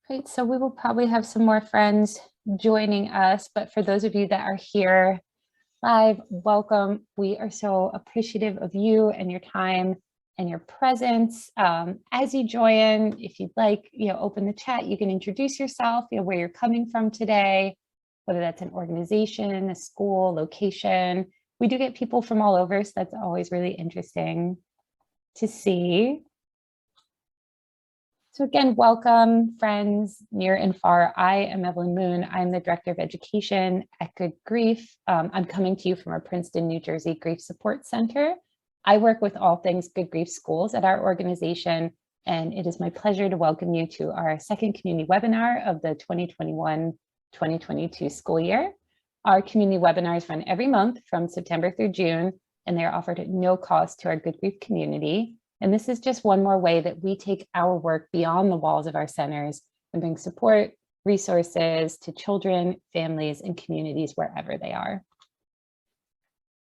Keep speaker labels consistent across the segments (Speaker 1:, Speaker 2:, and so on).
Speaker 1: Great. So we will probably have some more friends joining us, but for those of you that are here live, welcome. We are so appreciative of you and your time and your presence. As you join, if you'd like, open the chat, you can introduce yourself, where you're coming from today, whether that's an organization, a school, location. We do get people from all over, so that's always really interesting to see. So again, welcome friends near and far. I am Evelyn Moon. I'm the Director of Education at Good Grief. I'm coming to you from our Princeton, New Jersey Grief Support Center. I work with all things Good Grief schools at our organization, and it is my pleasure to welcome you to our second community webinar of the 2021-2022 school year. Our community webinars run every month from September through June, and they're offered at no cost to our Good Grief community. And this is just one more way that we take our work beyond the walls of our centers and bring support, resources to children, families, and communities wherever they are.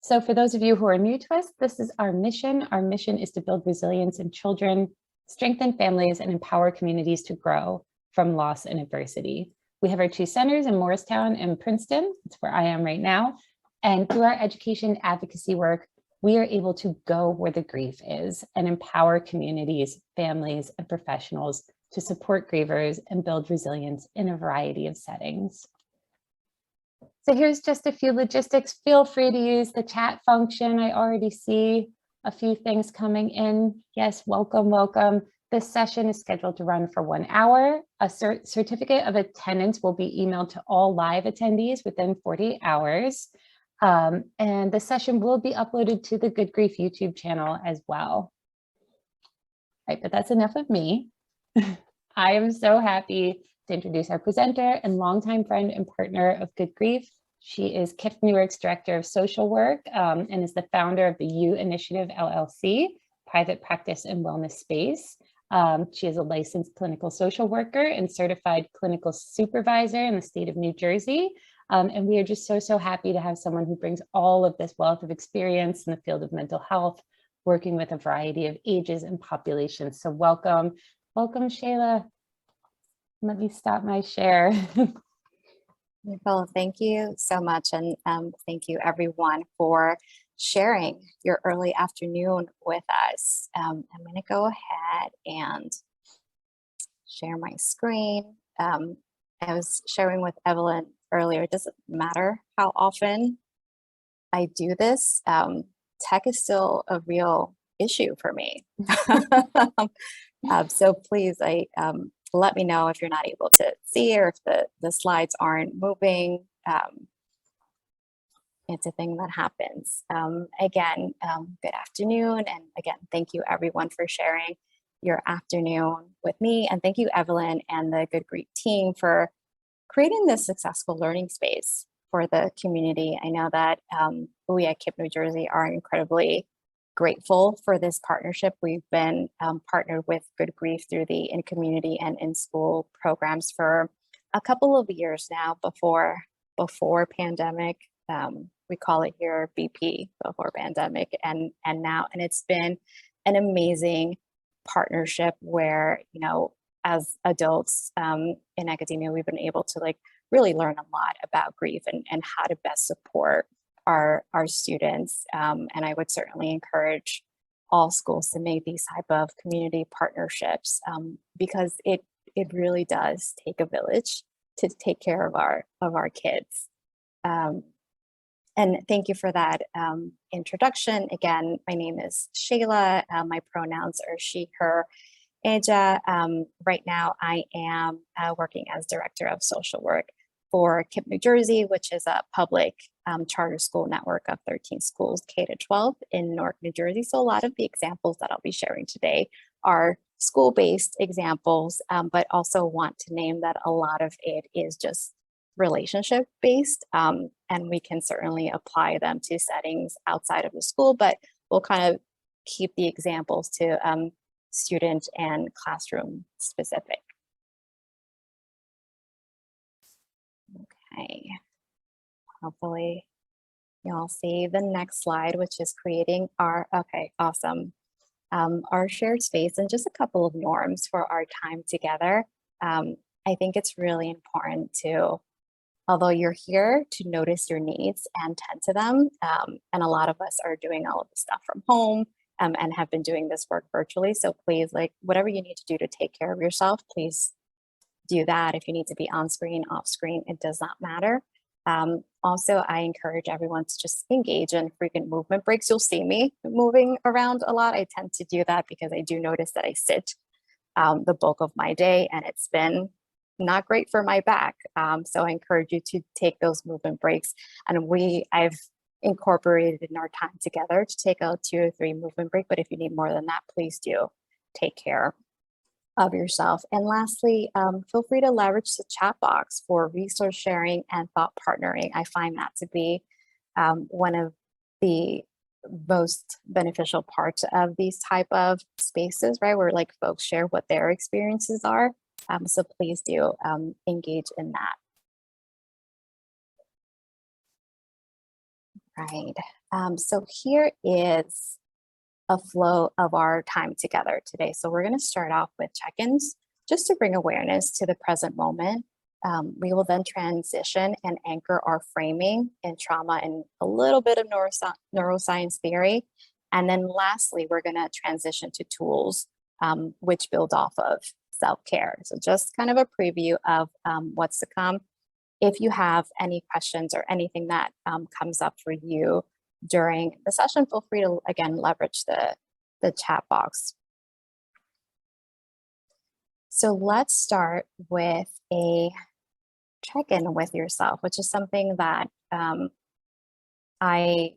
Speaker 1: So for those of you who are new to us, this is our mission. Our mission is to build resilience in children, strengthen families, and empower communities to grow from loss and adversity. We have our two centers in Morristown and Princeton. That's where I am right now. And through our education advocacy work, we are able to go where the grief is and empower communities, families, and professionals to support grievers and build resilience in a variety of settings. So here's just a few logistics. Feel free to use the chat function. I already see a few things coming in. Yes, welcome, welcome. This session is scheduled to run for 1 hour. A certificate of attendance will be emailed to all live attendees within 48 hours. And the session will be uploaded to the Good Grief YouTube channel as well. Right, but that's enough of me. I am so happy to introduce our presenter and longtime friend and partner of Good Grief. She is KIPP Newark's Director of Social Work and is the founder of the U Initiative LLC, private practice and wellness space. She is a licensed clinical social worker and certified clinical supervisor in the state of New Jersey. And we are just so happy to have someone who brings all of this wealth of experience in the field of mental health, working with a variety of ages and populations. So welcome, Sheyla. Let me stop my share.
Speaker 2: Wonderful. Thank you so much. And thank you everyone for sharing your early afternoon with us. I'm going to go ahead and share my screen. I was sharing with Evelyn earlier, it doesn't matter how often I do this, tech is still a real issue for me. So please, let me know if you're not able to see or if the slides aren't moving. It's a thing that happens. Again, good afternoon. And again, thank you everyone for sharing your afternoon with me. And thank you, Evelyn and the Good Grief team for creating this successful learning space for the community. I know that we at KIPP New Jersey are incredibly grateful for this partnership. We've been partnered with Good Grief through the in-community and in-school programs for a couple of years now before pandemic. We call it here BP, before pandemic, and now. And it's been an amazing partnership where, as adults in academia, we've been able to really learn a lot about grief and how to best support our students. And I would certainly encourage all schools to make these type of community partnerships because it really does take a village to take care of our kids. And thank you for that introduction. Again, my name is Sheyla. My pronouns are she, her, Eja. Right now, I am working as Director of Social Work for KIPP New Jersey, which is a public charter school network of 13 schools, K-12 in Newark, New Jersey. So a lot of the examples that I'll be sharing today are school-based examples, but also want to name that a lot of it is just relationship-based, and we can certainly apply them to settings outside of the school, but we'll kind of keep the examples to student and classroom specific. Okay, hopefully you'll see the next slide, which is creating our, okay, awesome. Our shared space and just a couple of norms for our time together. I think it's really important to, although you're here, to notice your needs and tend to them. And a lot of us are doing all of this stuff from home, and have been doing this work virtually. So please, like, whatever you need to do to take care of yourself, please do that. If you need to be on screen, off screen, it does not matter. Also, I encourage everyone to just engage in frequent movement breaks. You'll see me moving around a lot. I tend to do that because I do notice that I sit the bulk of my day, and it's been not great for my back. So I encourage you to take those movement breaks. And I've incorporated in our time together to take a 2 or 3 movement break. But if you need more than that, please do take care of yourself. And lastly, feel free to leverage the chat box for resource sharing and thought partnering. I find that to be one of the most beneficial parts of these type of spaces, right? Where like folks share what their experiences are. So please do engage in that. Right. So here is a flow of our time together today. So we're going to start off with check-ins just to bring awareness to the present moment. We will then transition and anchor our framing in trauma and a little bit of neuroscience theory. And then lastly, we're going to transition to tools which build off of self-care. So just kind of a preview of what's to come. If you have any questions or anything that comes up for you during the session, feel free to, again, leverage the chat box. So let's start with a check-in with yourself, which is something that I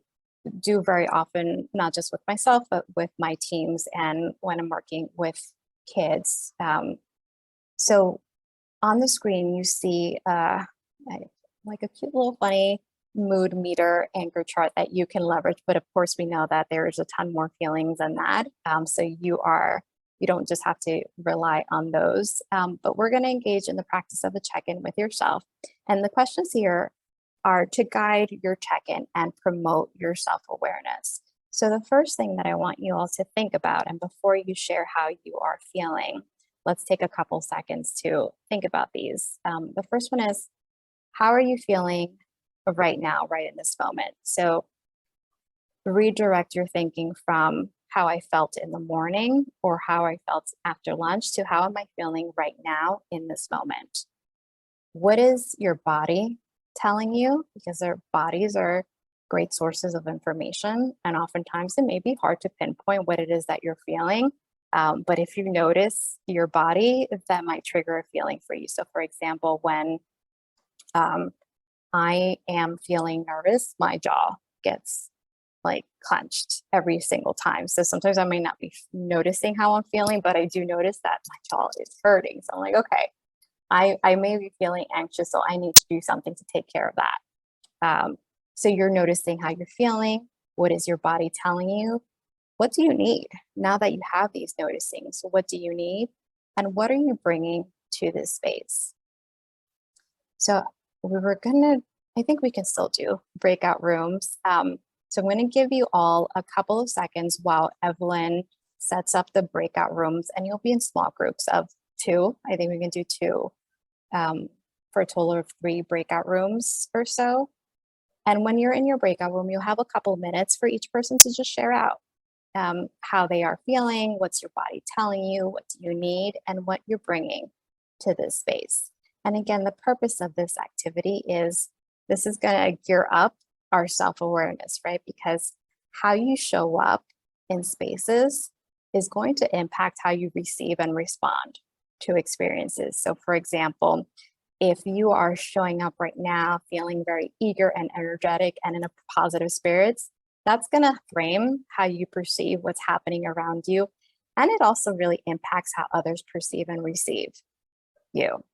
Speaker 2: do very often, not just with myself, but with my teams and when I'm working with kids. So on the screen, you see like a cute little funny mood meter anchor chart that you can leverage. But of course, we know that there's a ton more feelings than that. So you don't just have to rely on those. But we're going to engage in the practice of a check-in with yourself. And the questions here are to guide your check-in and promote your self-awareness. So the first thing that I want you all to think about, and before you share how you are feeling, let's take a couple seconds to think about these. The first one is, how are you feeling right now, right in this moment? So redirect your thinking from how I felt in the morning or how I felt after lunch to how am I feeling right now in this moment? What is your body telling you? Because our bodies are great sources of information, and oftentimes it may be hard to pinpoint what it is that you're feeling. But if you notice your body, that might trigger a feeling for you. So for example, when I am feeling nervous, my jaw gets like clenched every single time. So sometimes I may not be noticing how I'm feeling, but I do notice that my jaw is hurting. So I'm like, okay, I may be feeling anxious, so I need to do something to take care of that. So you're noticing how you're feeling. What is your body telling you? What do you need now that you have these noticing? So what do you need? And what are you bringing to this space? So I think we can still do breakout rooms. So I'm going to give you all a couple of seconds while Evelyn sets up the breakout rooms, and you'll be in small groups of 2. I think we can do 2 for a total of 3 breakout rooms or so. And when you're in your breakout room, you'll have a couple of minutes for each person to just share out how they are feeling, what's your body telling you, what do you need, and what you're bringing to this space. And again, the purpose of this activity is this is going to gear up our self-awareness, right? Because how you show up in spaces is going to impact how you receive and respond to experiences. So for example, if you are showing up right now feeling very eager and energetic and in a positive spirits, that's going to frame how you perceive what's happening around you. And it also really impacts how others perceive and receive you.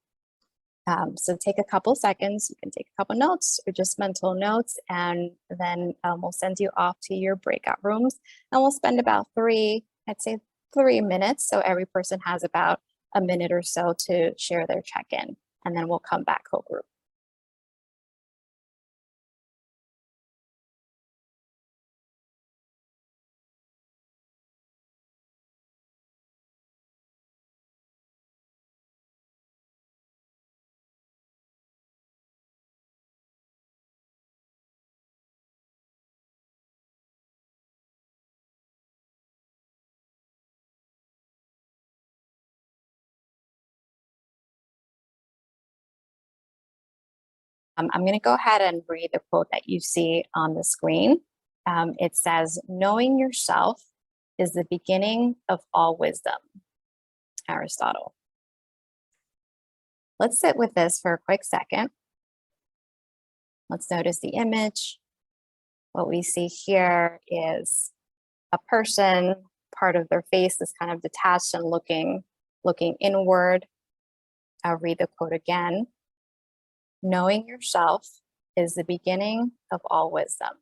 Speaker 2: So take a couple seconds, you can take a couple notes or just mental notes, and then we'll send you off to your breakout rooms, and we'll spend about 3 minutes. So every person has about a minute or so to share their check-in, and then we'll come back whole group. I'm going to go ahead and read the quote that you see on the screen. It says, "Knowing yourself is the beginning of all wisdom." Aristotle. Let's sit with this for a quick second. Let's notice the image. What we see here is a person, part of their face is kind of detached and looking inward. I'll read the quote again. "Knowing yourself is the beginning of all wisdom."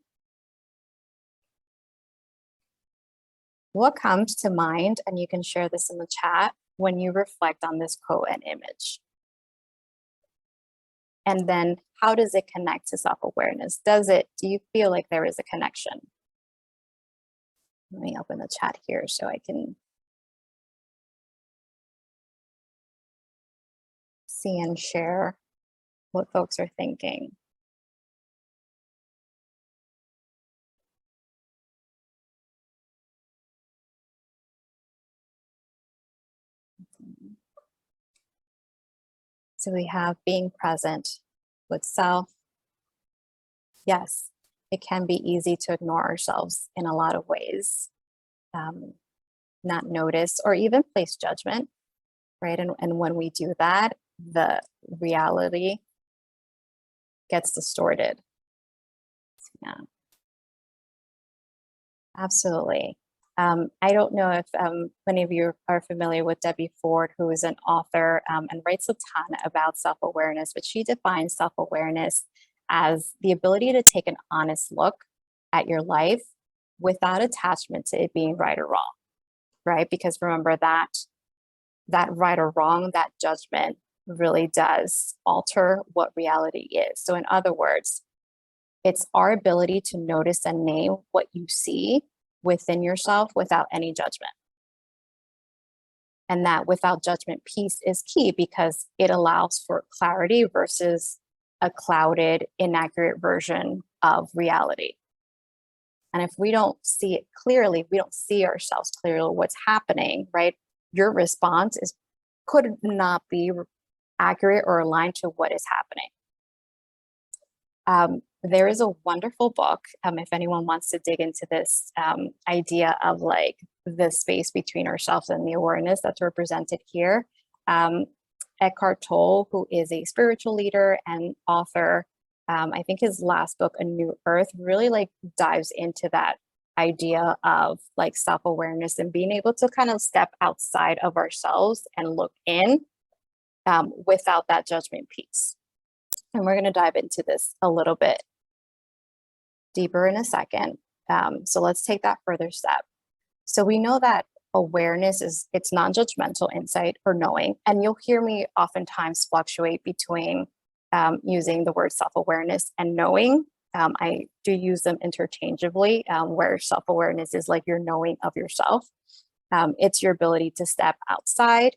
Speaker 2: What comes to mind, and you can share this in the chat, when you reflect on this quote and image? And then how does it connect to self-awareness? Do you feel like there is a connection? Let me open the chat here so I can see and share what folks are thinking. So we have being present with self. Yes, it can be easy to ignore ourselves in a lot of ways, not notice or even place judgment, right? And when we do that, the reality gets distorted. Yeah, absolutely. I don't know if many of you are familiar with Debbie Ford, who is an author and writes a ton about self-awareness, but she defines self-awareness as the ability to take an honest look at your life without attachment to it being right or wrong, right? Because remember that right or wrong, that judgment really does alter what reality is. So in other words, it's our ability to notice and name what you see within yourself without any judgment. And that without judgment piece is key because it allows for clarity versus a clouded, inaccurate version of reality. And if we don't see it clearly, we don't see ourselves clearly what's happening, right? Your response could not be accurate or aligned to what is happening. There is a wonderful book, if anyone wants to dig into this idea of like the space between ourselves and the awareness that's represented here. Eckhart Tolle, who is a spiritual leader and author, I think his last book, A New Earth, really like dives into that idea of like self-awareness and being able to kind of step outside of ourselves and look in without that judgment piece. And we're going to dive into this a little bit deeper in a second. So let's take that further step. So we know that awareness it's non-judgmental insight or knowing. And you'll hear me oftentimes fluctuate between using the word self-awareness and knowing. I do use them interchangeably, where self-awareness is like your knowing of yourself. It's your ability to step outside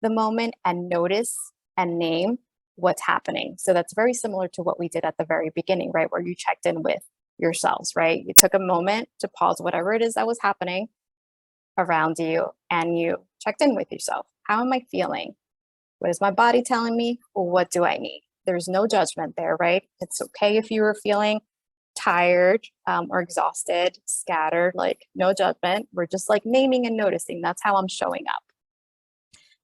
Speaker 2: the moment and notice and name what's happening. So that's very similar to what we did at the very beginning, right? Where you checked in with yourselves, right? You took a moment to pause whatever it is that was happening around you and you checked in with yourself. How am I feeling? What is my body telling me? What do I need? There's no judgment there, right? It's okay if you were feeling tired or exhausted, scattered, like no judgment. We're just like naming and noticing. That's how I'm showing up.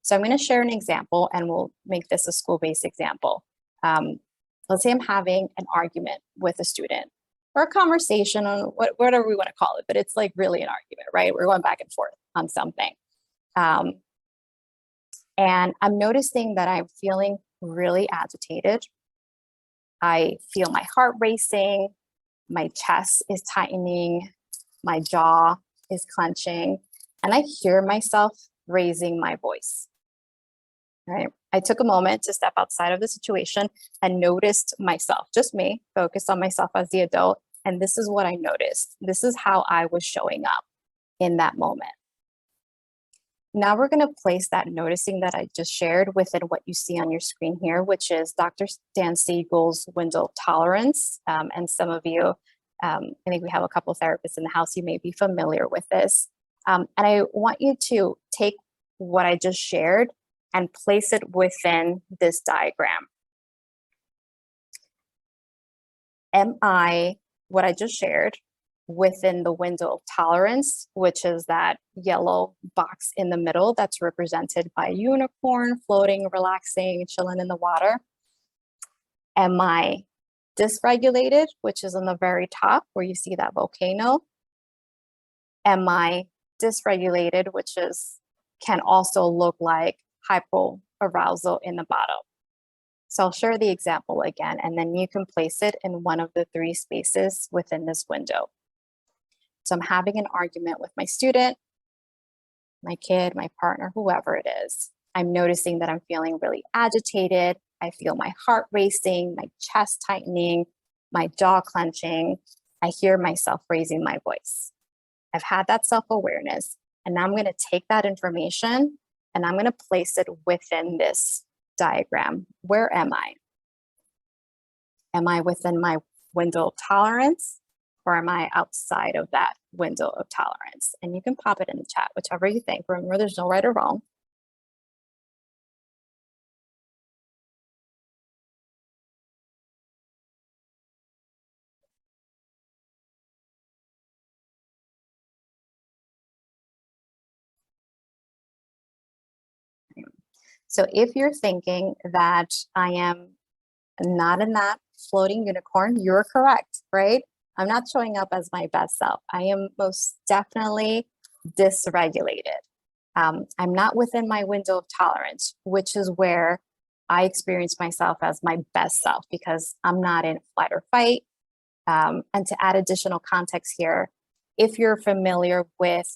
Speaker 2: So I'm going to share an example and we'll make this a school-based example. Let's say I'm having an argument with a student or a conversation on whatever we want to call it, but it's like really an argument, right? We're going back and forth on something. And I'm noticing that I'm feeling really agitated. I feel my heart racing, my chest is tightening, my jaw is clenching, and I hear myself raising my voice. Right. I took a moment to step outside of the situation and noticed myself, just me, focused on myself as the adult. And this is what I noticed. This is how I was showing up in that moment. Now we're going to place that noticing that I just shared within what you see on your screen here, which is Dr. Dan Siegel's window of tolerance. And some of you, I think we have a couple of therapists in the house, you may be familiar with this. And I want you to take what I just shared and place it within this diagram. am I, what I just shared, within the window of tolerance, which is that yellow box in the middle that's represented by a unicorn floating, relaxing, chilling in the water? Am I dysregulated, which is on the very top where you see that volcano? Am I dysregulated, which can also look like hypoarousal in the bottom? So I'll share the example again, and then you can place it in one of the three spaces within this window. So I'm having an argument with my student, my kid, my partner, whoever it is. I'm noticing that I'm feeling really agitated. I feel my heart racing, my chest tightening, my jaw clenching. I hear myself raising my voice. I've had that self-awareness, and now I'm going to take that information and I'm going to place it within this diagram. Where am I? Am I within my window of tolerance, or am I outside of that window of tolerance? And you can pop it in the chat, whichever you think. Remember, there's no right or wrong. So if you're thinking that I am not in that floating unicorn, you're correct, right? I'm not showing up as my best self. I am most definitely dysregulated. I'm not within my window of tolerance, which is where I experience myself as my best self, because I'm not in flight or fight. And to add additional context here, if you're familiar with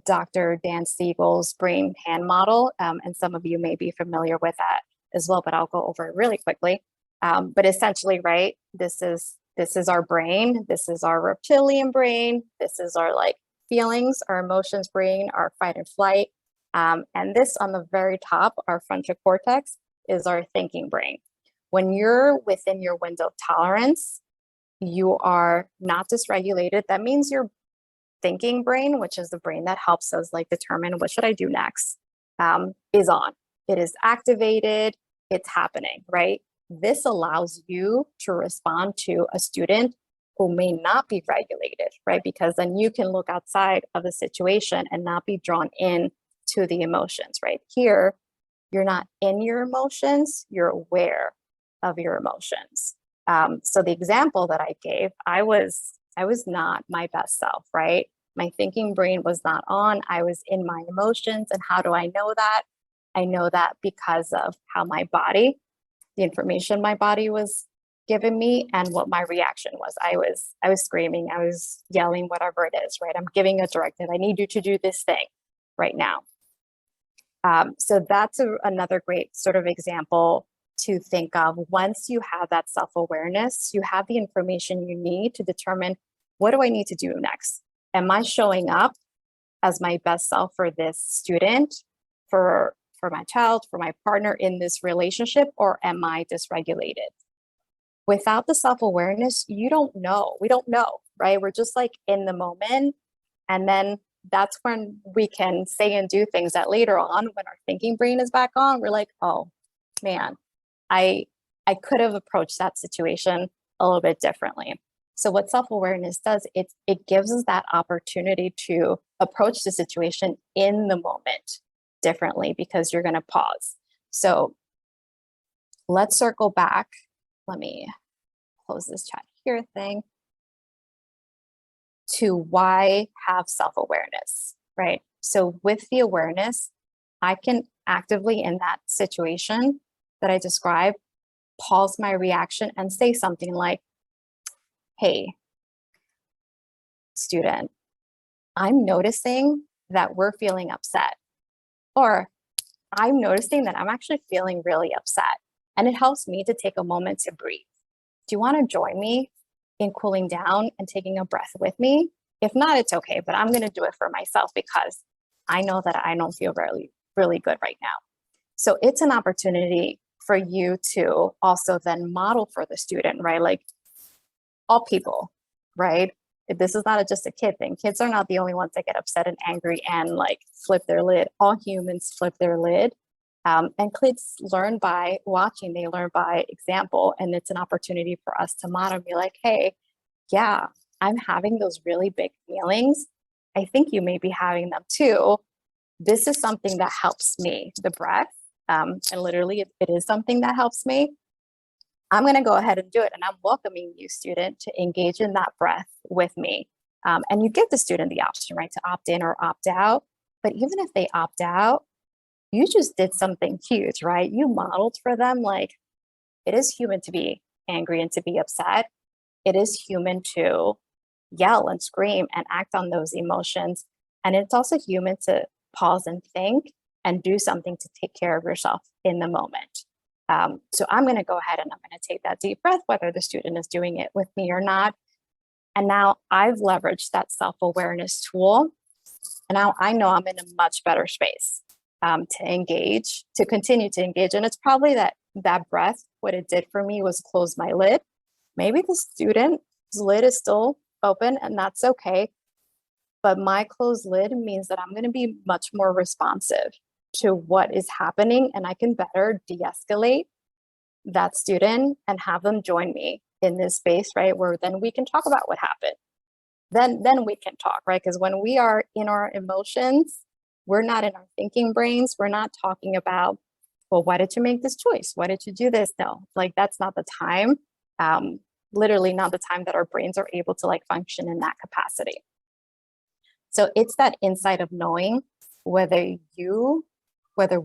Speaker 2: Dr. Dan Siegel's brain hand model, and some of you may be familiar with that as well, but I'll go over it really quickly. But essentially, right, this is our brain, this is our reptilian brain, this is our like feelings, our emotions brain, our fight and flight. And this on the very top, our frontal cortex, is our thinking brain. When you're within your window of tolerance, you are not dysregulated. That means your thinking brain, which is the brain that helps us like determine what should I do next, is on. It is activated, it's happening, right? This allows you to respond to a student who may not be regulated, right? Because then you can look outside of the situation and not be drawn in to the emotions, right? Here, you're not in your emotions, you're aware of your emotions. So the example that I gave, I was not my best self, right? My thinking brain was not on. I was in my emotions. And how do I know that? I know that because of how my body, the information my body was giving me, and what my reaction was. I was screaming, I was yelling, whatever it is, right? I'm giving a directive. I need you to do this thing right now. So that's another great sort of example to think of. Once you have that self-awareness, you have the information you need to determine, what do I need to do next? Am I showing up as my best self for this student, for my child, for my partner in this relationship, or am I dysregulated? Without the self-awareness, you don't know. We don't know, right? We're just like in the moment. And then that's when we can say and do things that later on, when our thinking brain is back on, we're like, oh man, I could have approached that situation a little bit differently. So what self-awareness does, it gives us that opportunity to approach the situation in the moment differently, because you're going to pause. So let's circle back. Let me close this chat here thing, to why have self-awareness, right? So with the awareness, I can actively, in that situation that I described, pause my reaction and say something like, hey, student, I'm noticing that we're feeling upset, or I'm noticing that I'm actually feeling really upset, and it helps me to take a moment to breathe. Do you want to join me in cooling down and taking a breath with me? If not, it's okay, but I'm going to do it for myself, because I know that I don't feel really, really good right now. So it's an opportunity for you to also then model for the student, right? Like, all people, right? This is not just a kid thing. Kids are not the only ones that get upset and angry and like flip their lid. All humans flip their lid And kids learn by watching, they learn by example, and it's an opportunity for us to model and be like, hey, yeah, I'm having those really big feelings. I think you may be having them too. This is something that helps me, the breath. And literally, it is something that helps me. I'm going to go ahead and do it. And I'm welcoming you, student, to engage in that breath with me. And you give the student the option, right, to opt in or opt out. But even if they opt out, you just did something huge, right? You modeled for them, like, it is human to be angry and to be upset. It is human to yell and scream and act on those emotions. And it's also human to pause and think and do something to take care of yourself in the moment. So I'm going to go ahead and I'm going to take that deep breath, whether the student is doing it with me or not. And now I've leveraged that self-awareness tool. And now I know I'm in a much better space to engage, to continue to engage. And it's probably that breath, what it did for me was close my lid. Maybe the student's lid is still open, and that's okay. But my closed lid means that I'm going to be much more responsive to what is happening, and I can better de-escalate that student and have them join me in this space, right? Where then we can talk about what happened. Then we can talk, right? Because when we are in our emotions, we're not in our thinking brains. We're not talking about, well, why did you make this choice? Why did you do this? No, like that's not the time. Literally not the time that our brains are able to like function in that capacity. So it's that insight of knowing whether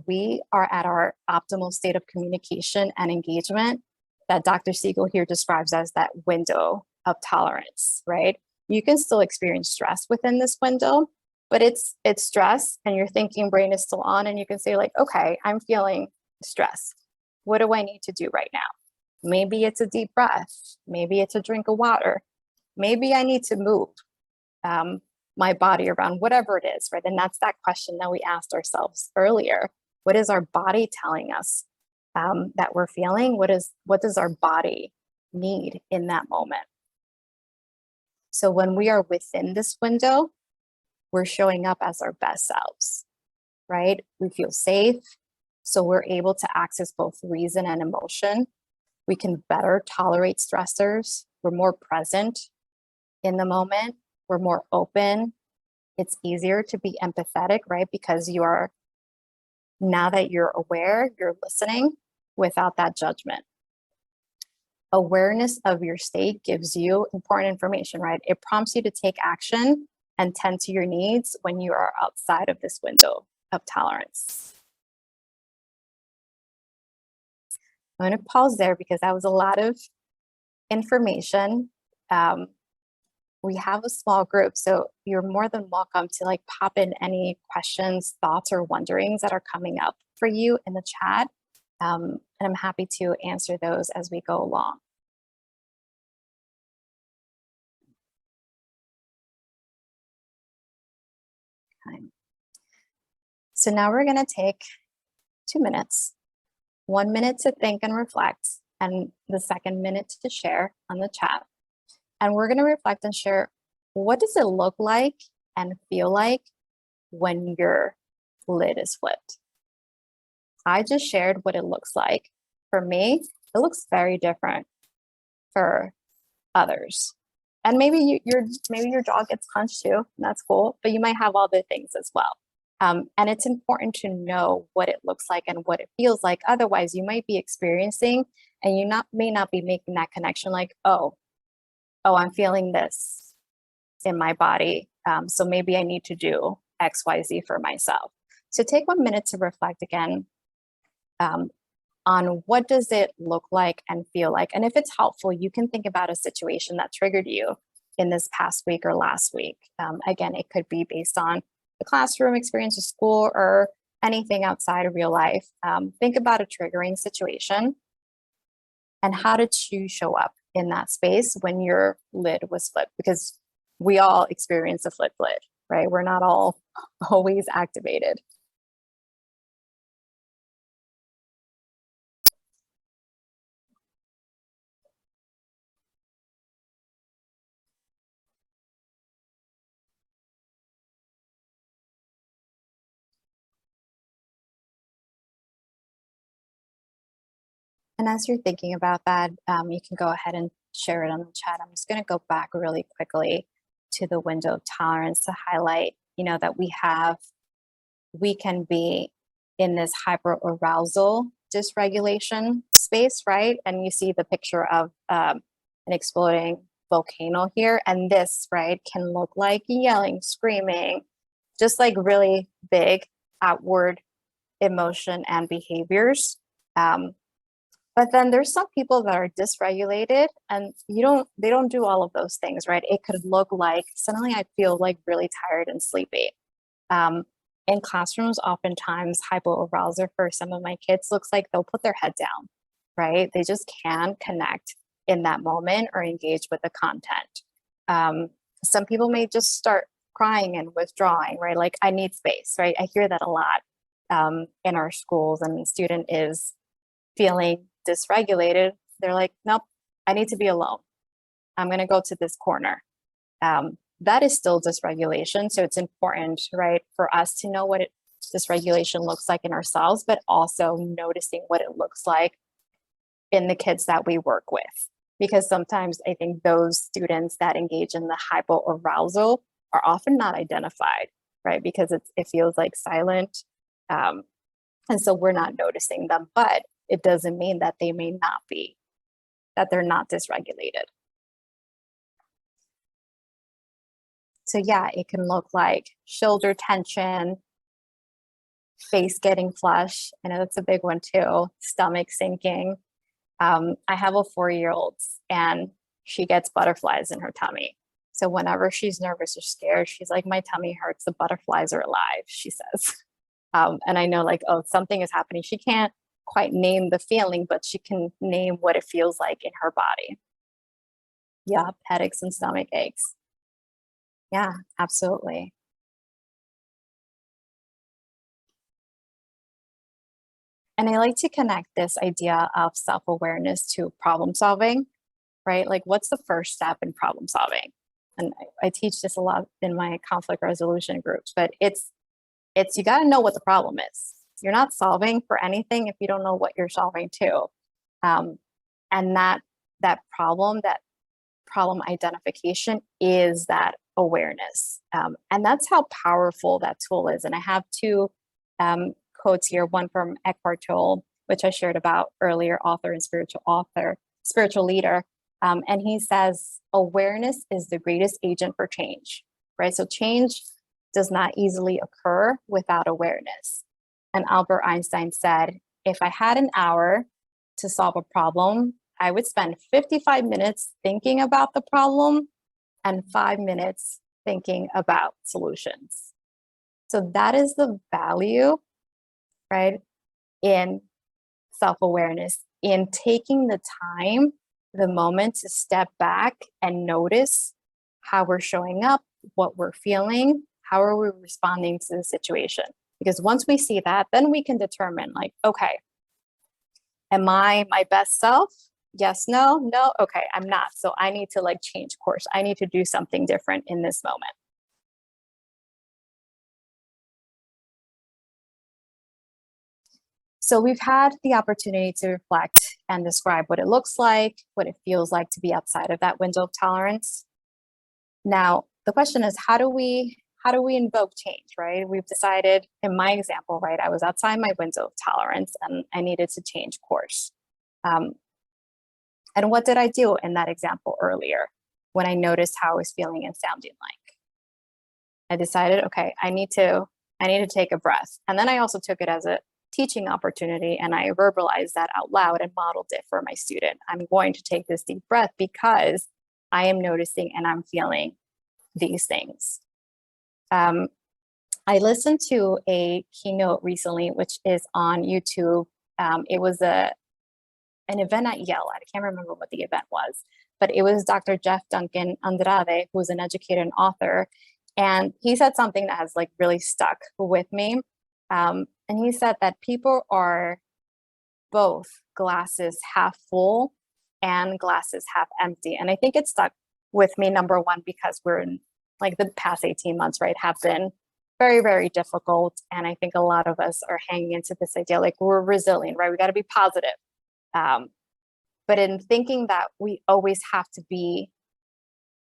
Speaker 2: we are at our optimal state of communication and engagement that Dr. Siegel here describes as that window of tolerance, right? You can still experience stress within this window, but it's stress and your thinking brain is still on, and you can say like, okay, I'm feeling stress. What do I need to do right now? Maybe it's a deep breath. Maybe it's a drink of water. Maybe I need to move my body around, whatever it is, right? And that's that question that we asked ourselves earlier. What is our body telling us that we're feeling? What does our body need in that moment? So when we are within this window, we're showing up as our best selves, right? We feel safe. So we're able to access both reason and emotion. We can better tolerate stressors. We're more present in the moment. We're more open. It's easier to be empathetic, right? Because now that you're aware, you're listening without that judgment. Awareness of your state gives you important information, right? It prompts you to take action and tend to your needs when you are outside of this window of tolerance. I'm going to pause there because that was a lot of information. We have a small group, so you're more than welcome to like pop in any questions, thoughts, or wonderings that are coming up for you in the chat. And I'm happy to answer those as we go along. Okay. So now we're going to take 2 minutes, 1 minute to think and reflect, and the second minute to share on the chat. And we're going to reflect and share, what does it look like and feel like when your lid is flipped? I just shared what it looks like. For me, it looks very different for others. And maybe your jaw gets clenched too, and that's cool, but you might have other things as well. And it's important to know what it looks like and what it feels like. Otherwise, you might be experiencing and you may not be making that connection like, oh, I'm feeling this in my body. So maybe I need to do X, Y, Z for myself. So take 1 minute to reflect again on what does it look like and feel like. And if it's helpful, you can think about a situation that triggered you in this past week or last week. Again, it could be based on the classroom experience of school or anything outside of real life. Think about a triggering situation and how did you show up in that space when your lid was flipped? Because we all experience a flipped lid, right? We're not all always activated. And as you're thinking about that, you can go ahead and share it on the chat. I'm just going to go back really quickly to the window of tolerance to highlight, that we can be in this hyperarousal dysregulation space, right? And you see the picture of an exploding volcano here. And this, right, can look like yelling, screaming, just like really big outward emotion and behaviors. But then there's some people that are dysregulated and they don't do all of those things, right? It could look like suddenly I feel like really tired and sleepy. In classrooms, oftentimes hypoarousal for some of my kids looks like they'll put their head down, right? They just can't connect in that moment or engage with the content. Some people may just start crying and withdrawing, right? Like, I need space, right? I hear that a lot in our schools, and the student is feeling dysregulated. They're like, nope, I need to be alone. I'm going to go to this corner. That is still dysregulation. So it's important, right, for us to know what dysregulation looks like in ourselves, but also noticing what it looks like in the kids that we work with. Because sometimes I think those students that engage in the hypoarousal are often not identified, right? Because it feels like silent. And so we're not noticing them, but it doesn't mean that they may not be, that they're not dysregulated. So yeah, it can look like shoulder tension, face getting flush. I know that's a big one too. Stomach sinking. I have a 4-year-old and she gets butterflies in her tummy. So whenever she's nervous or scared, she's like, my tummy hurts, the butterflies are alive, she says. And I know, like, oh, something is happening. She can't quite name the feeling, but she can name what it feels like in her body. Yeah, headaches and stomach aches. Yeah, absolutely. And I like to connect this idea of self-awareness to problem solving, right? Like, what's the first step in problem solving? And I teach this a lot in my conflict resolution groups, but it's you got to know what the problem is. You're not solving for anything if you don't know what you're solving to. And that problem identification is that awareness. And that's how powerful that tool is. And I have two quotes here, one from Eckhart Tolle, which I shared about earlier, author and spiritual leader. And he says, awareness is the greatest agent for change, right? So change does not easily occur without awareness. And Albert Einstein said, if I had an hour to solve a problem, I would spend 55 minutes thinking about the problem and 5 minutes thinking about solutions. So that is the value, right, in self-awareness, in taking the time, the moment to step back and notice how we're showing up, what we're feeling, how are we responding to the situation? Because once we see that, then we can determine, like, okay, am I my best self? Yes, no, okay, I'm not. So I need to, like, change course. I need to do something different in this moment. So we've had the opportunity to reflect and describe what it looks like, what it feels like to be outside of that window of tolerance. Now, the question is, how do we invoke change, right? We've decided, in my example, right, I was outside my window of tolerance and I needed to change course. And what did I do in that example earlier when I noticed how I was feeling and sounding like? I decided, okay, I need to take a breath. And then I also took it as a teaching opportunity and I verbalized that out loud and modeled it for my student. I'm going to take this deep breath because I am noticing and I'm feeling these things. I listened to a keynote recently, which is on YouTube. It was an event at Yale. I can't remember what the event was, but it was Dr. Jeff Duncan Andrade, who's an educator and author. And he said something that has, like, really stuck with me. And he said that people are both glasses half full and glasses half empty. And I think it stuck with me, number one, because we're in, like, the past 18 months, right, have been very, very difficult. And I think a lot of us are hanging into this idea, like, we're resilient, right? We got to be positive. But in thinking that we always have to be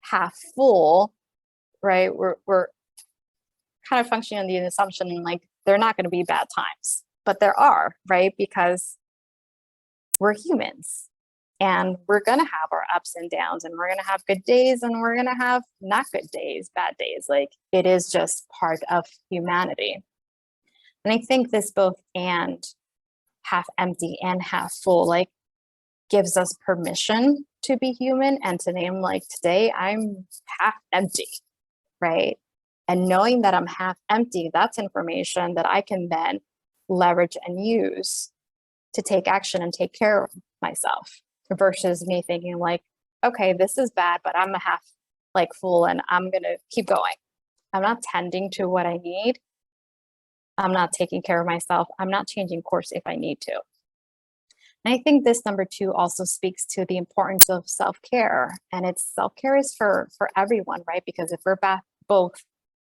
Speaker 2: half full, right? We're kind of functioning on the assumption like there are not going to be bad times, but there are, right? Because we're humans and we're going to have our ups and downs, and we're going to have good days and we're going to have not good days, bad days. Like it is just part of humanity. And I think this both and half empty and half full, like gives us permission to be human and to name like today I'm half empty, right? And knowing that I'm half empty, that's information that I can then leverage and use to take action and take care of myself, versus me thinking like, okay, this is bad, but I'm a half like full and I'm going to keep going. I'm not tending to what I need. I'm not taking care of myself. I'm not changing course if I need to. And I think this number 2 also speaks to the importance of self-care. And it's self-care is for everyone, right? Because if we're both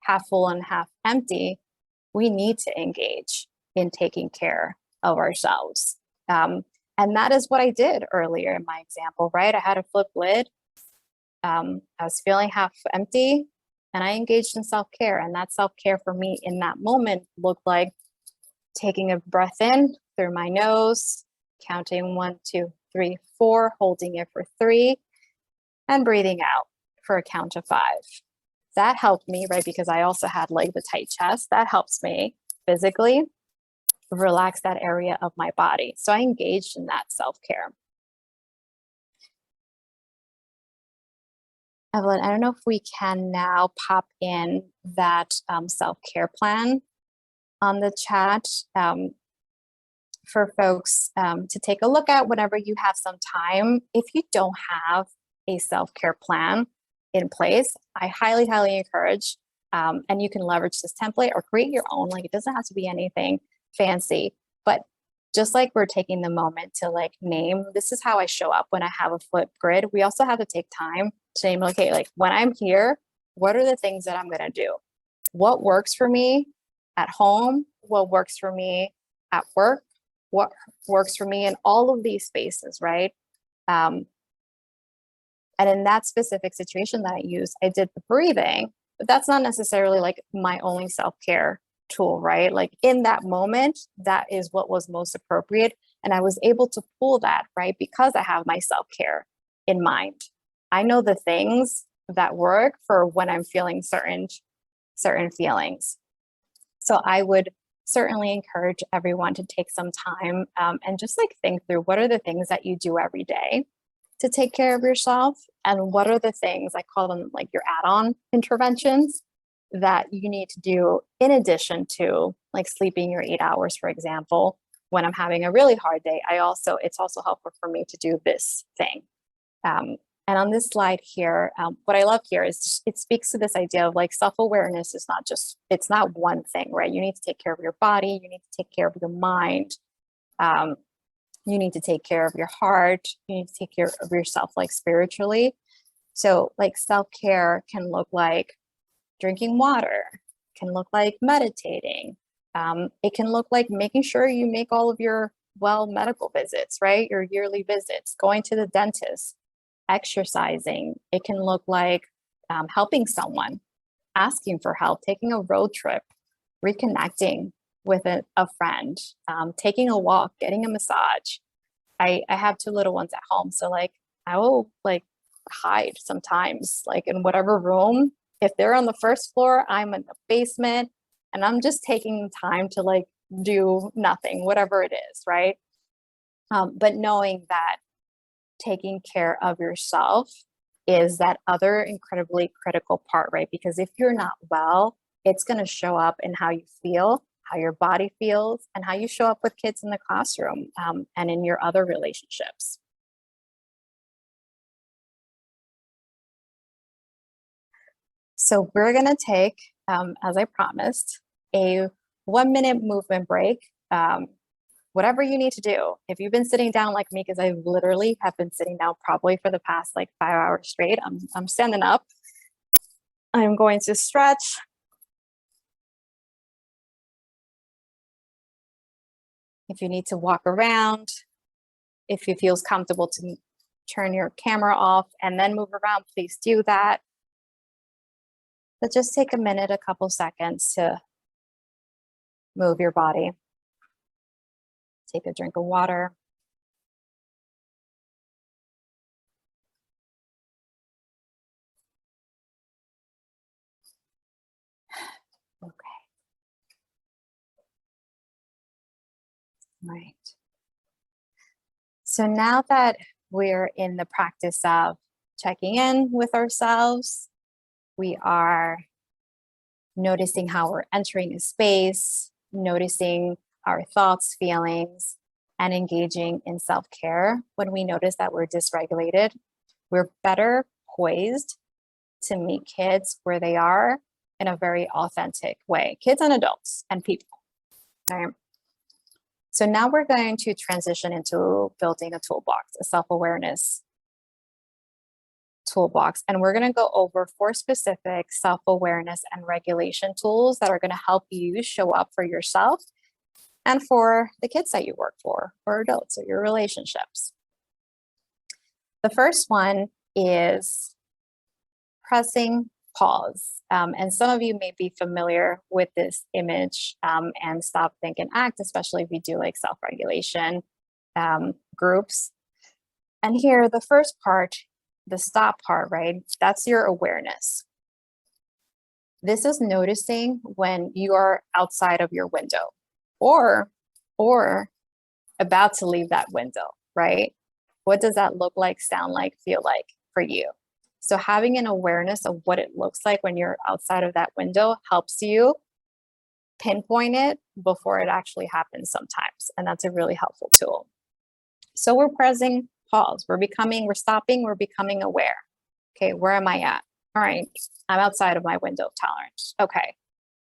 Speaker 2: half full and half empty, we need to engage in taking care of ourselves. And that is what I did earlier in my example, right? I had a flip lid. I was feeling half empty and I engaged in self-care. And that self-care for me in that moment looked like taking a breath in through my nose, counting 1, 2, 3, 4, holding it for 3, and breathing out for a count of 5. That helped me, right? Because I also had like the tight chest. That helps me physically relax that area of my body. So I engaged in that self-care. Evelyn, I don't know if we can now pop in that self-care plan on the chat for folks to take a look at whenever you have some time. If you don't have a self-care plan in place, I highly, highly encourage, and you can leverage this template or create your own. Like it doesn't have to be anything fancy, but just like we're taking the moment to like name, this is how I show up when I have a flip grid. We also have to take time to name, okay, like when I'm here, what are the things that I'm going to do? What works for me at home? What works for me at work? What works for me in all of these spaces, right? And in that specific situation that I used, I did the breathing, but that's not necessarily like my only self-care tool, right? Like in that moment, that is what was most appropriate. And I was able to pull that, right? Because I have my self-care in mind. I know the things that work for when I'm feeling certain feelings. So I would certainly encourage everyone to take some time and just like think through what are the things that you do every day to take care of yourself, and what are the things, I call them like your add-on interventions, that you need to do in addition to like sleeping your 8 hours, for example. When I'm having a really hard day, it's also helpful for me to do this thing. And on this slide here, what I love here is it speaks to this idea of like self-awareness is it's not one thing, right? You need to take care of your body, you need to take care of your mind, you need to take care of your heart, you need to take care of yourself like spiritually. So like self-care can look like drinking water, can look like meditating. It can look like making sure you make all of your medical visits, right? Your yearly visits, going to the dentist, exercising. It can look like helping someone, asking for help, taking a road trip, reconnecting with a friend, taking a walk, getting a massage. I have 2 little ones at home. So like I will like hide sometimes, like in whatever room. If they're on the first floor, I'm in the basement, and I'm just taking time to like do nothing, whatever it is, right? But knowing that taking care of yourself is that other incredibly critical part, right? Because if you're not well, it's going to show up in how you feel, how your body feels, and how you show up with kids in the classroom and in your other relationships. So we're going to take, as I promised, a 1-minute movement break. Whatever you need to do. If you've been sitting down like me, because I literally have been sitting down probably for the past like 5 hours straight, I'm standing up. I'm going to stretch. If you need to walk around, If it feels comfortable to turn your camera off and then move around, please do that. But just take a minute, a couple seconds to move your body. Take a drink of water. Okay. Right. So now that we're in the practice of checking in with ourselves, we are noticing how we're entering a space, noticing our thoughts, feelings, and engaging in self-care. When we notice that we're dysregulated, we're better poised to meet kids where they are in a very authentic way, kids and adults and people. All right. So now we're going to transition into building a toolbox, a self-awareness toolbox. And we're going to go over 4 specific self-awareness and regulation tools that are going to help you show up for yourself and for the kids that you work for, or adults, or your relationships. The first one is pressing pause. And some of you may be familiar with this image and stop, think, and act, especially if you do like self-regulation groups. And here, the first part, the stop part, right? That's your awareness. This is noticing when you are outside of your window or about to leave that window, right? What does that look like, sound like, feel like for you? So having an awareness of what it looks like when you're outside of that window helps you pinpoint it before it actually happens sometimes. And that's a really helpful tool. So we're pressing pause. We're stopping, we're becoming aware. Okay, where am I at? All right, I'm outside of my window of tolerance. Okay,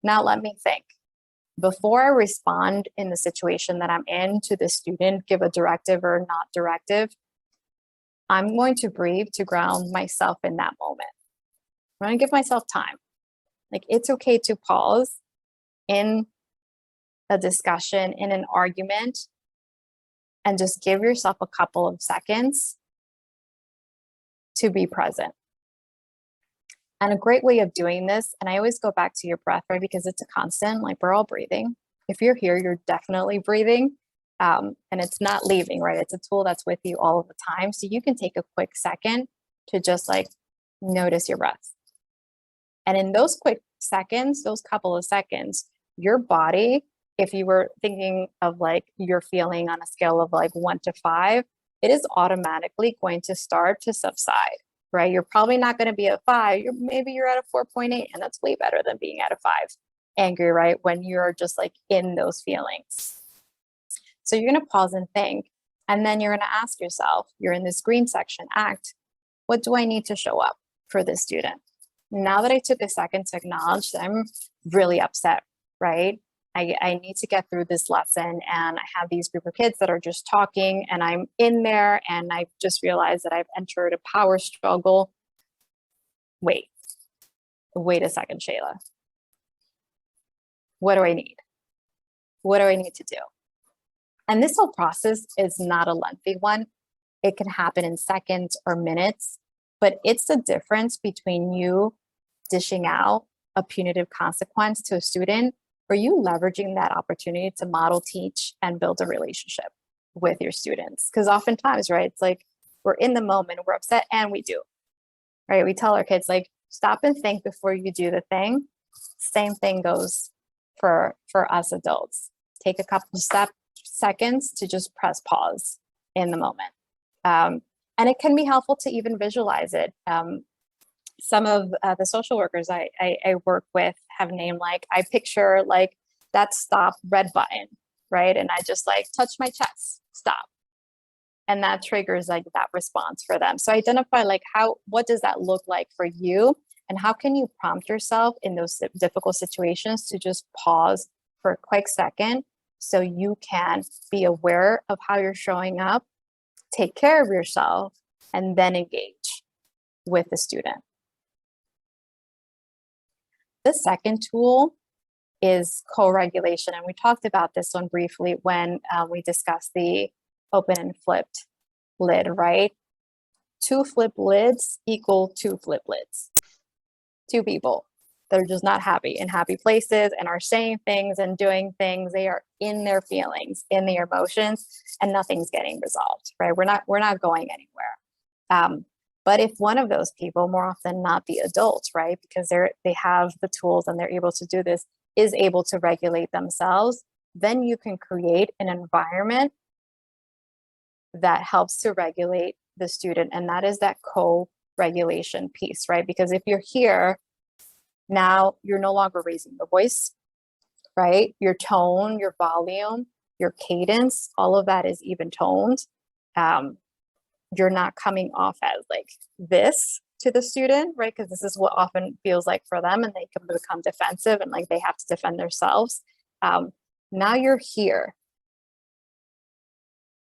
Speaker 2: now let me think. Before I respond in the situation that I'm in to the student, give a directive or not directive, I'm going to breathe to ground myself in that moment. I'm going to give myself time. Like, it's okay to pause in a discussion, in an argument, and just give yourself a couple of seconds to be present. And a great way of doing this, and I always go back to your breath, right? Because it's a constant, like we're all breathing. If you're here, you're definitely breathing. And it's not leaving, right? It's a tool that's with you all of the time. So you can take a quick second to just like notice your breath. And in those quick seconds, those couple of seconds, your body, if you were thinking of like your feeling on a scale of like 1 to 5, it is automatically going to start to subside, right? You're probably not going to be at 5. Maybe you're at a 4.8, and that's way better than being at a 5. Angry, right? When you're just like in those feelings. So you're going to pause and think, and then you're going to ask yourself, you're in this green section, act, what do I need to show up for this student? Now that I took a second to acknowledge that I'm really upset, right? I need to get through this lesson, and I have these group of kids that are just talking, and I'm in there, and I just realized that I've entered a power struggle. Wait a second, Sheyla. What do I need? What do I need to do? And this whole process is not a lengthy one. It can happen in seconds or minutes, but it's the difference between you dishing out a punitive consequence to a student or you leveraging that opportunity to model, teach, and build a relationship with your students. Because oftentimes, right, it's like we're in the moment, we're upset, and we do, right? We tell our kids, like, stop and think before you do the thing. Same thing goes for us adults. Take a couple of seconds to just press pause in the moment. And it can be helpful to even visualize it. Some of the social workers I work with have named, like, I picture like that stop red button, right? And I just like touch my chest, stop. And that triggers like that response for them. So identify like what does that look like for you? And how can you prompt yourself in those difficult situations to just pause for a quick second so you can be aware of how you're showing up, take care of yourself, and then engage with the student. The second tool is co-regulation. And we talked about this one briefly when we discussed the open and flipped lid, right? 2 flipped lids equal 2 flipped lids. 2 people that are just not happy in happy places and are saying things and doing things. They are in their feelings, in their emotions, and nothing's getting resolved, right? We're not going anywhere. But if one of those people, more often not the adults, right, because they have the tools and they're able to do this, is able to regulate themselves, then you can create an environment that helps to regulate the student. And that is that co-regulation piece, right? Because if you're here, now you're no longer raising the voice, right? Your tone, your volume, your cadence, all of that is even toned. You're not coming off as like this to the student, right? Because this is what often feels like for them, and they can become defensive and like they have to defend themselves. Now you're here.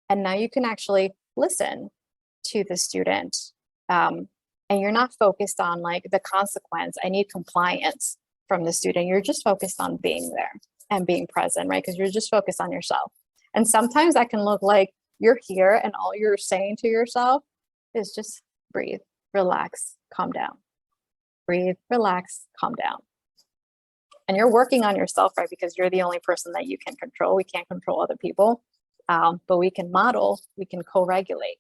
Speaker 2: And now you can actually listen to the student. And you're not focused on like the consequence. I need compliance from the student. You're just focused on being there and being present, right? Because you're just focused on yourself. And sometimes that can look like you're here and all you're saying to yourself is just breathe, relax, calm down. Breathe, relax, calm down. And you're working on yourself, right? Because you're the only person that you can control. We can't control other people, but we can model, we can co-regulate.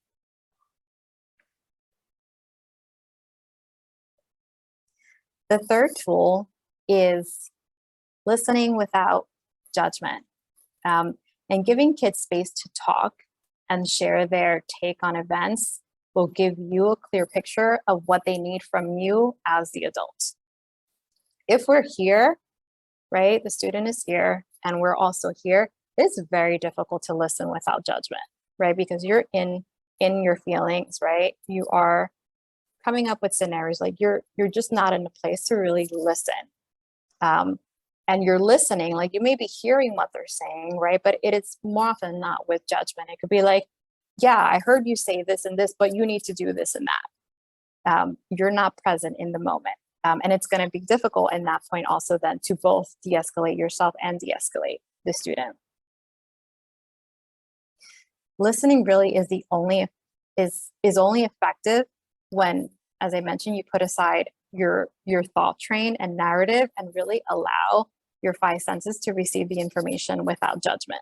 Speaker 2: The third tool is listening without judgment, and giving kids space to talk and share their take on events will give you a clear picture of what they need from you as the adult. If we're here, right, the student is here and we're also here, it's very difficult to listen without judgment, right? Because you're in your feelings, right? You are coming up with scenarios, like you're just not in a place to really listen. And you're listening, like you may be hearing what they're saying, right? But it is more often than not with judgment. It could be like, yeah, I heard you say this and this, but you need to do this and that. You're not present in the moment. And it's going to be difficult in that point also then to both de-escalate yourself and de-escalate the student. Listening really is only effective when, as I mentioned, you put aside your thought train and narrative and really allow your 5 senses to receive the information without judgment,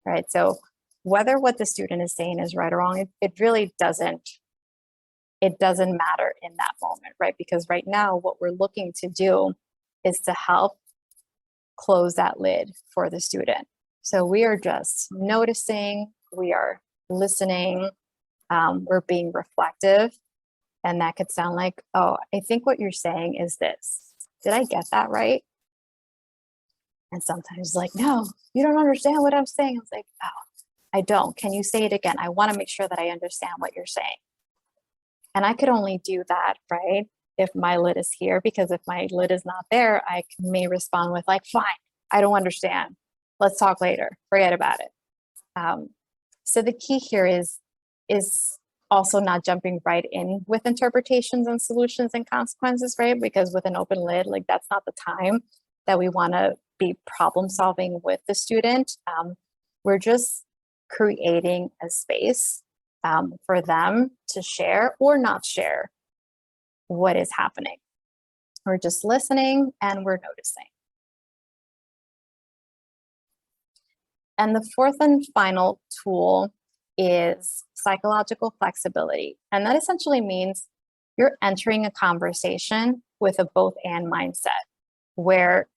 Speaker 2: right? So whether what the student is saying is right or wrong, it really doesn't matter in that moment, right? Because right now what we're looking to do is to help close that lid for the student. So we are just noticing, we are listening, we're being reflective. And that could sound like, oh, I think what you're saying is this. Did I get that right? And sometimes like, no, you don't understand what I'm saying. I was like, oh, I don't. Can you say it again? I want to make sure that I understand what you're saying. And I could only do that, right, if my lid is here, because if my lid is not there, I may respond with like, fine, I don't understand. Let's talk later. Forget about it. So the key here is also not jumping right in with interpretations and solutions and consequences, right? Because with an open lid, like that's not the time that we want to be problem solving with the student. We're just creating a space for them to share or not share what is happening. We're just listening and we're noticing. And the fourth and final tool is psychological flexibility. And that essentially means you're entering a conversation with a both and mindset, where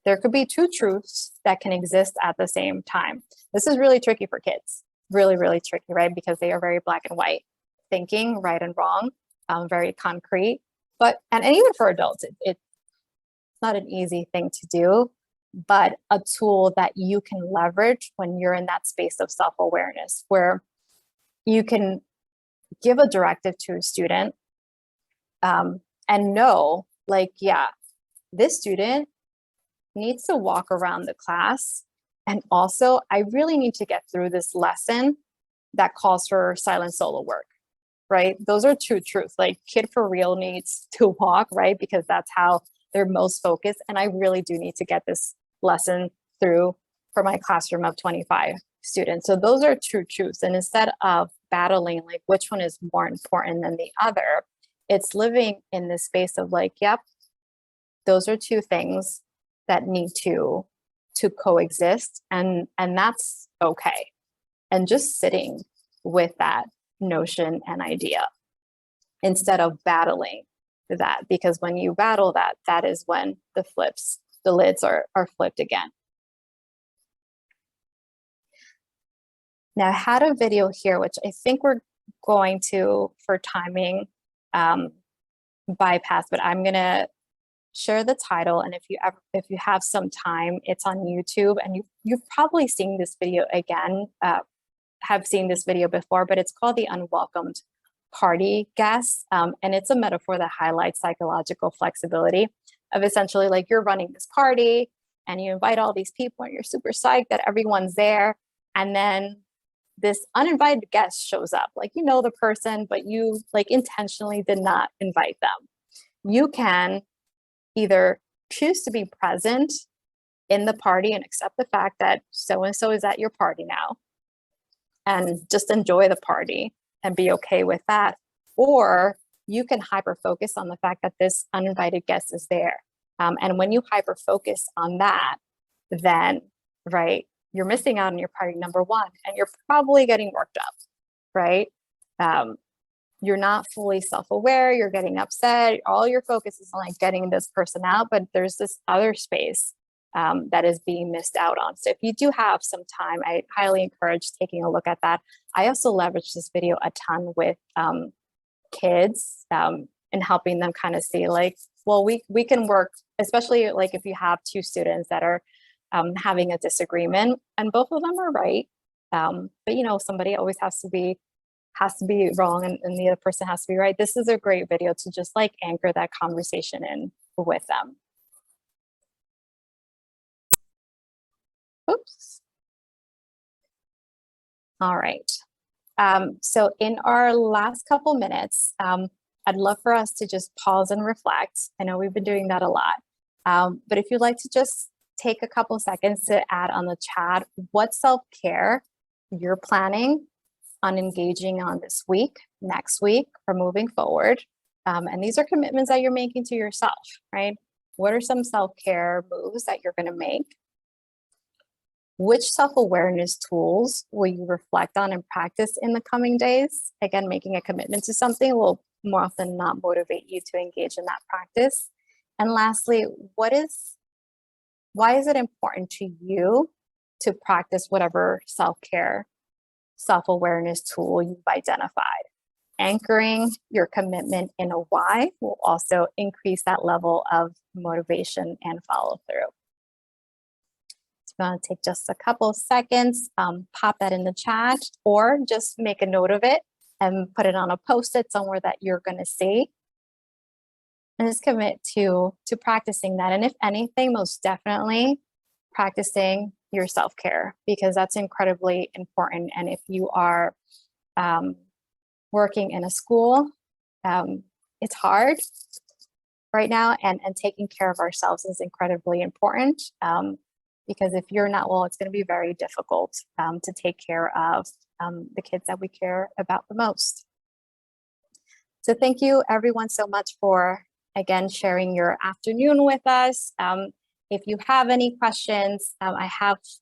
Speaker 2: there could be 2 truths that can exist at the same time. This is really tricky for kids, really, really tricky, right? Because they are very black and white thinking, right and wrong, very concrete. And even for adults, it's not an easy thing to do, but a tool that you can leverage when you're in that space of self-awareness, where you can give a directive to a student and know, like, yeah, this student needs to walk around the class. And also, I really need to get through this lesson that calls for silent solo work, right? Those are 2 truths. Like, kid for real needs to walk, right? Because that's how they're most focused. And I really do need to get this lesson through for my classroom of 25 students. So those are true truths. And instead of battling like which one is more important than the other, it's living in this space of like, yep, those are two things that need to coexist, and that's okay. And just sitting with that notion and idea instead of battling that, because when you battle that, that is when the lids are flipped again. Now I had a video here, which I think we're going to, for timing, bypass, but I'm gonna share the title. And if you have some time, it's on YouTube, and you've probably seen this video again, have seen this video before, but it's called the Unwelcomed Party Guest. And it's a metaphor that highlights psychological flexibility of essentially like you're running this party and you invite all these people and you're super psyched that everyone's there. And then this uninvited guest shows up, like, you know, the person, but you like intentionally did not invite them. You can either choose to be present in the party and accept the fact that so-and-so is at your party now and just enjoy the party and be okay with that. Or you can hyper focus on the fact that this uninvited guest is there. And when you hyper focus on that, then, right, you're missing out on your party, number one, and you're probably getting worked up, right? You're not fully self-aware, you're getting upset, all your focus is on like getting this person out, but there's this other space that is being missed out on. So if you do have some time, I highly encourage taking a look at that. I also leverage this video a ton with kids and helping them kind of see like, well, we can work, especially like if you have two students that are having a disagreement and both of them are right. But you know, somebody always has to be wrong and the other person has to be right. This is a great video to just like anchor that conversation in with them. Oops. All right. So in our last couple minutes, I'd love for us to just pause and reflect. I know we've been doing that a lot, but if you'd like to just take a couple seconds to add on the chat what self-care you're planning on engaging on this week, next week, or moving forward. And these are commitments that you're making to yourself, right? What are some self-care moves that you're going to make? Which self-awareness tools will you reflect on and practice in the coming days? Again, making a commitment to something will more often than not motivate you to engage in that practice. And lastly, why is it important to you to practice whatever self-care, self-awareness tool you've identified? Anchoring your commitment in a why will also increase that level of motivation and follow through. Going to take just a couple of seconds, pop that in the chat, or just make a note of it and put it on a post-it somewhere that you're going to see. And just commit to practicing that. And if anything, most definitely practicing your self-care, because that's incredibly important. And if you are working in a school, it's hard right now, and taking care of ourselves is incredibly important. Because if you're not well, it's going to be very difficult to take care of the kids that we care about the most. So thank you everyone so much for, again, sharing your afternoon with us. If you have any questions, I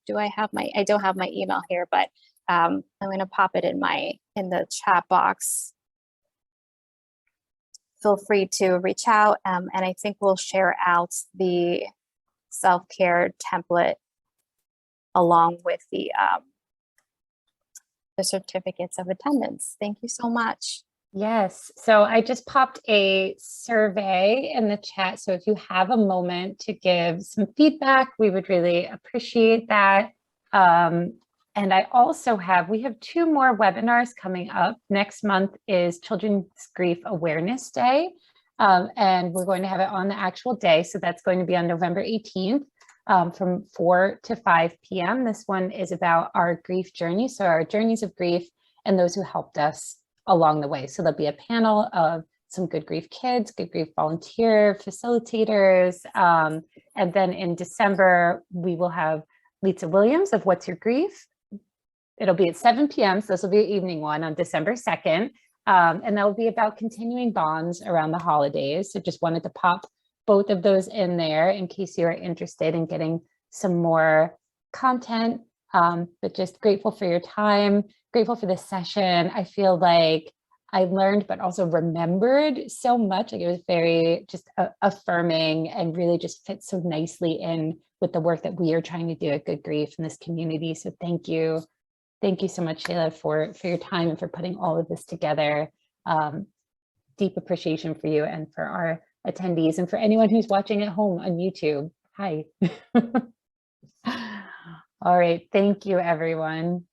Speaker 2: don't have my email here, but I'm going to pop it in the chat box. Feel free to reach out, and I think we'll share out the self-care template along with the certificates of attendance. Thank you so much.
Speaker 1: Yes, so I just popped a survey in the chat. So if you have a moment to give some feedback, we would really appreciate that. And I also we have 2 more webinars coming up. Next month is Children's Grief Awareness Day. And we're going to have it on the actual day. So that's going to be on November 18th from 4 to 5 p.m. This one is about our grief journey. So our journeys of grief and those who helped us along the way. So there'll be a panel of some good grief kids, good grief volunteer facilitators. And then in December, we will have Lisa Williams of What's Your Grief it'll be at 7 p.m. So this will be an evening one on December 2nd. And that will be about continuing bonds around the holidays. So just wanted to pop both of those in there in case you are interested in getting some more content. But just grateful for your time, grateful for this session. I feel like I learned, but also remembered so much. Like it was very just affirming and really just fits so nicely in with the work that we are trying to do at Good Grief in this community. So thank you. Thank you so much, Sheyla, for your time and for putting all of this together. Deep appreciation for you and for our attendees and for anyone who's watching at home on YouTube. Hi. All right. Thank you, everyone.